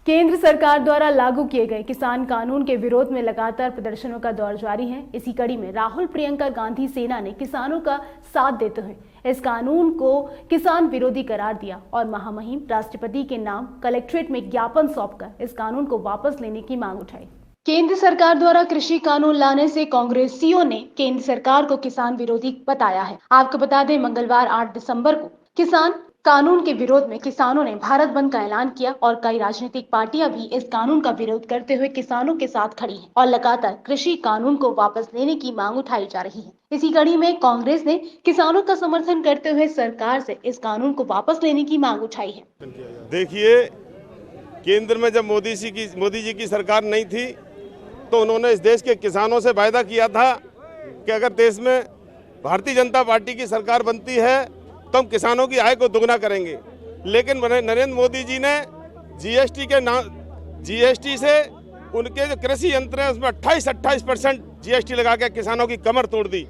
केंद्र सरकार द्वारा लागू किए गए किसान कानून के विरोध में लगातार प्रदर्शनों का दौर जारी है। इसी कड़ी में राहुल प्रियंका गांधी सेना ने किसानों का साथ देते हुए इस कानून को किसान विरोधी करार दिया और महामहिम राष्ट्रपति के नाम कलेक्ट्रेट में ज्ञापन सौंपकर इस कानून को वापस लेने की मांग उठाई। केंद्र सरकार द्वारा कृषि कानून लाने से कांग्रेसियों ने केंद्र सरकार को किसान विरोधी बताया है। आपको बता दें, मंगलवार 8 दिसंबर को किसान कानून के विरोध में किसानों ने भारत बंद का ऐलान किया और कई राजनीतिक पार्टियां भी इस कानून का विरोध करते हुए किसानों के साथ खड़ी हैं और लगातार कृषि कानून को वापस लेने की मांग उठाई जा रही है। इसी कड़ी में कांग्रेस ने किसानों का समर्थन करते हुए सरकार से इस कानून को वापस लेने की मांग उठाई है। देखिए, केंद्र में जब मोदी जी की सरकार नहीं थी तो उन्होंने इस देश के किसानों से वायदा किया था कि अगर देश में भारतीय जनता पार्टी की सरकार बनती है तो हम किसानों की आय को दोगुना करेंगे। लेकिन नरेंद्र मोदी जी ने जीएसटी से उनके जो कृषि यंत्र है उसमें 28% जीएसटी लगा के किसानों की कमर तोड़ दी।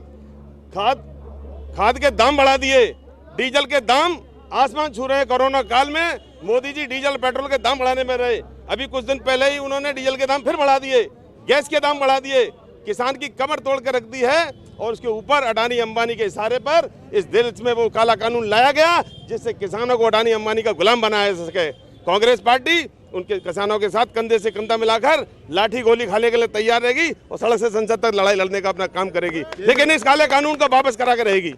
खाद के दाम बढ़ा दिए, डीजल के दाम आसमान छू रहे हैं। कोरोना काल में मोदी जी डीजल पेट्रोल के दाम बढ़ाने में रहे। अभी कुछ दिन पहले ही उन्होंने डीजल के दाम फिर बढ़ा दिए, गैस के दाम बढ़ा दिए, किसान की कमर तोड़ कर रख दी है। और उसके ऊपर अडानी अंबानी के इशारे पर इस देश में वो काला कानून लाया गया जिससे किसानों को अडानी अंबानी का गुलाम बनाया जा सके। कांग्रेस पार्टी उनके किसानों के साथ कंधे से कंधा मिलाकर लाठी गोली खाने के लिए तैयार रहेगी और सड़क से संसद तक लड़ाई लड़ने का अपना काम करेगी, लेकिन इस काले कानून को वापस करा के रहेगी।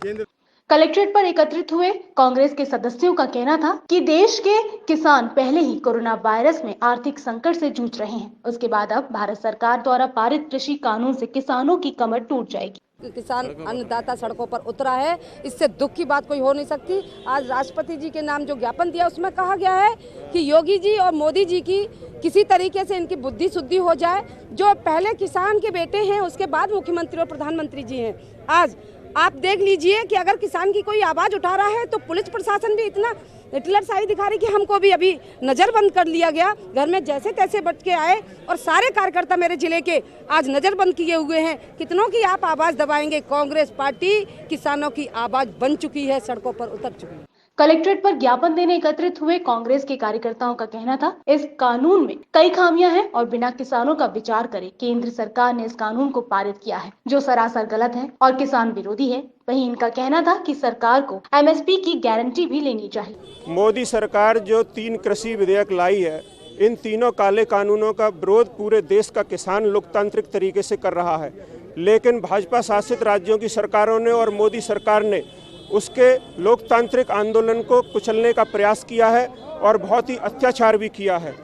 कलेक्ट्रेट पर एकत्रित हुए कांग्रेस के सदस्यों का कहना था कि देश के किसान पहले ही कोरोना वायरस में आर्थिक संकट से जूझ रहे हैं। उसके बाद अब भारत सरकार द्वारा पारित कृषि कानून से किसानों की कमर टूट जाएगी। किसान अन्नदाता सड़कों पर उतरा है, इससे दुख की बात कोई हो नहीं सकती। आज राष्ट्रपति जी के नाम जो ज्ञापन दिया उसमें कहा गया है कि योगी जी और मोदी जी की किसी तरीके से इनकी बुद्धि शुद्धि हो जाए। जो पहले किसान के बेटे हैं उसके बाद मुख्यमंत्री और प्रधानमंत्री जी हैं। आज आप देख लीजिए कि अगर किसान की कोई आवाज उठा रहा है तो पुलिस प्रशासन भी इतना हिटलरशाही दिखा रही कि हमको भी अभी नजरबंद कर लिया गया। घर में जैसे तैसे बच के आए और सारे कार्यकर्ता मेरे जिले के आज नजरबंद किए हुए हैं। कितनों की आप आवाज दबाएंगे? कांग्रेस पार्टी किसानों की आवाज बन चुकी है, सड़कों पर उतर चुकी है। कलेक्ट्रेट पर ज्ञापन देने एकत्रित हुए कांग्रेस के कार्यकर्ताओं का कहना था, इस कानून में कई खामियां हैं और बिना किसानों का विचार करे केंद्र सरकार ने इस कानून को पारित किया है जो सरासर गलत है और किसान विरोधी है। वहीं इनका कहना था कि सरकार को एमएसपी की गारंटी भी लेनी चाहिए। मोदी सरकार जो 3 कृषि विधेयक लाई है, इन तीनों काले कानूनों का विरोध पूरे देश का किसान लोकतांत्रिक तरीके से कर रहा है, लेकिन भाजपा शासित राज्यों की सरकारों ने और मोदी सरकार ने उसके लोकतांत्रिक आंदोलन को कुचलने का प्रयास किया है और बहुत ही अत्याचार भी किया है।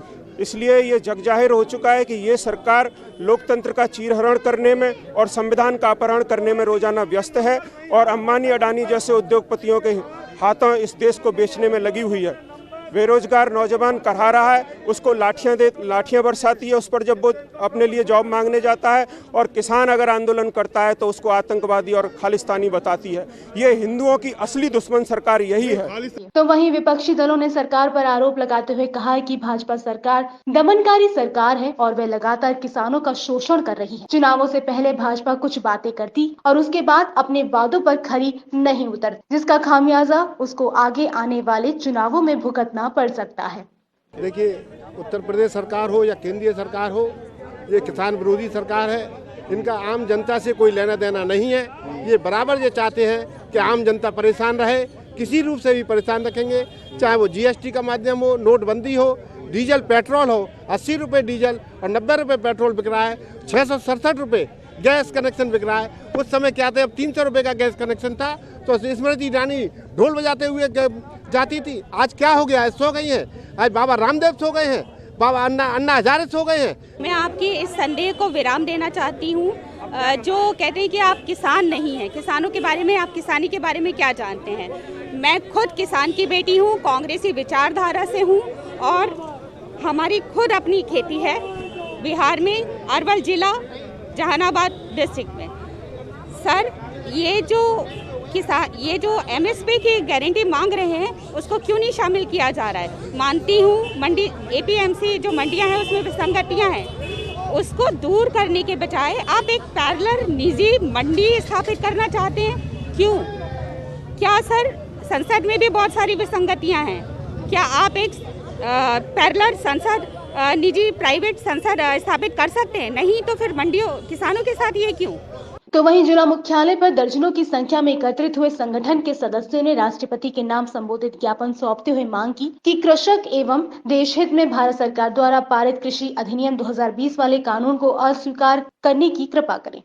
इसलिए ये जगजाहिर हो चुका है कि ये सरकार लोकतंत्र का चीरहरण करने में और संविधान का अपहरण करने में रोजाना व्यस्त है और अंबानी अडानी जैसे उद्योगपतियों के हाथों इस देश को बेचने में लगी हुई है। बेरोजगार नौजवान कहा रहा है, उसको लाठियां बरसाती है उस पर जब वो अपने लिए जॉब मांगने जाता है, और किसान अगर आंदोलन करता है तो उसको आतंकवादी और खालिस्तानी बताती है। ये हिंदुओं की असली दुश्मन सरकार यही है। तो वहीं विपक्षी दलों ने सरकार पर आरोप लगाते हुए कहा है कि भाजपा सरकार दमनकारी सरकार है और वह लगातार किसानों का शोषण कर रही है। चुनावों से पहले भाजपा कुछ बातें करती और उसके बाद अपने वादों पर खरी नहीं उतरती, जिसका खामियाजा उसको आगे आने वाले चुनावों में भुगतना पड़ सकता है। देखिए, उत्तर प्रदेश सरकार हो या केंद्रीय सरकार हो, ये किसान विरोधी सरकार है। इनका आम जनता से कोई लेना देना नहीं है। ये बराबर ये चाहते हैं कि आम जनता परेशान रहे, किसी रूप से भी परेशान रखेंगे, चाहे वो जीएसटी का माध्यम हो, नोटबंदी हो, डीजल पेट्रोल हो। 80 रुपये डीजल और 90 रुपये पेट्रोल बिक रहा है, 667 रुपये गैस कनेक्शन बिक रहा है। उस समय क्या था, अब 300 रुपये का गैस कनेक्शन था तो स्मृति ईरानी ढोल बजाते हुए जाती थी। आज क्या हो गया है? सो गई हैं। आज बाबा रामदेव सो गए हैं, बाबा अन्ना हजारे सो गए हैं। मैं आपकी इस संदेह को विराम देना चाहती हूँ जो कहते हैं कि आप किसान नहीं हैं। किसानों के बारे में, आप किसानी के बारे में क्या जानते हैं? मैं खुद किसान की बेटी हूँ, कांग्रेसी विचारधारा से हूँ और हमारी खुद अपनी खेती है बिहार में, अरवल जिला, जहानाबाद डिस्ट्रिक्ट में। सर, ये जो एमएसपी की गारंटी मांग रहे हैं उसको क्यों नहीं शामिल किया जा रहा है? मानती हूँ मंडी एपीएमसी जो मंडियां हैं उसमें विसंगतियां हैं, उसको दूर करने के बजाय आप एक पैरेलल निजी मंडी स्थापित करना चाहते हैं। क्यों? क्या सर, संसद में भी बहुत सारी विसंगतियां हैं, क्या आप एक पैरेलल संसद निजी प्राइवेट संस्था स्थापित कर सकते हैं, नहीं तो फिर मंडियों किसानों के साथ ये क्यों? तो वहीं जिला मुख्यालय पर दर्जनों की संख्या में एकत्रित हुए संगठन के सदस्यों ने राष्ट्रपति के नाम संबोधित ज्ञापन सौंपते हुए मांग की कि कृषक एवं देश हित में भारत सरकार द्वारा पारित कृषि अधिनियम 2020 वाले कानून को अस्वीकार करने की कृपा करें।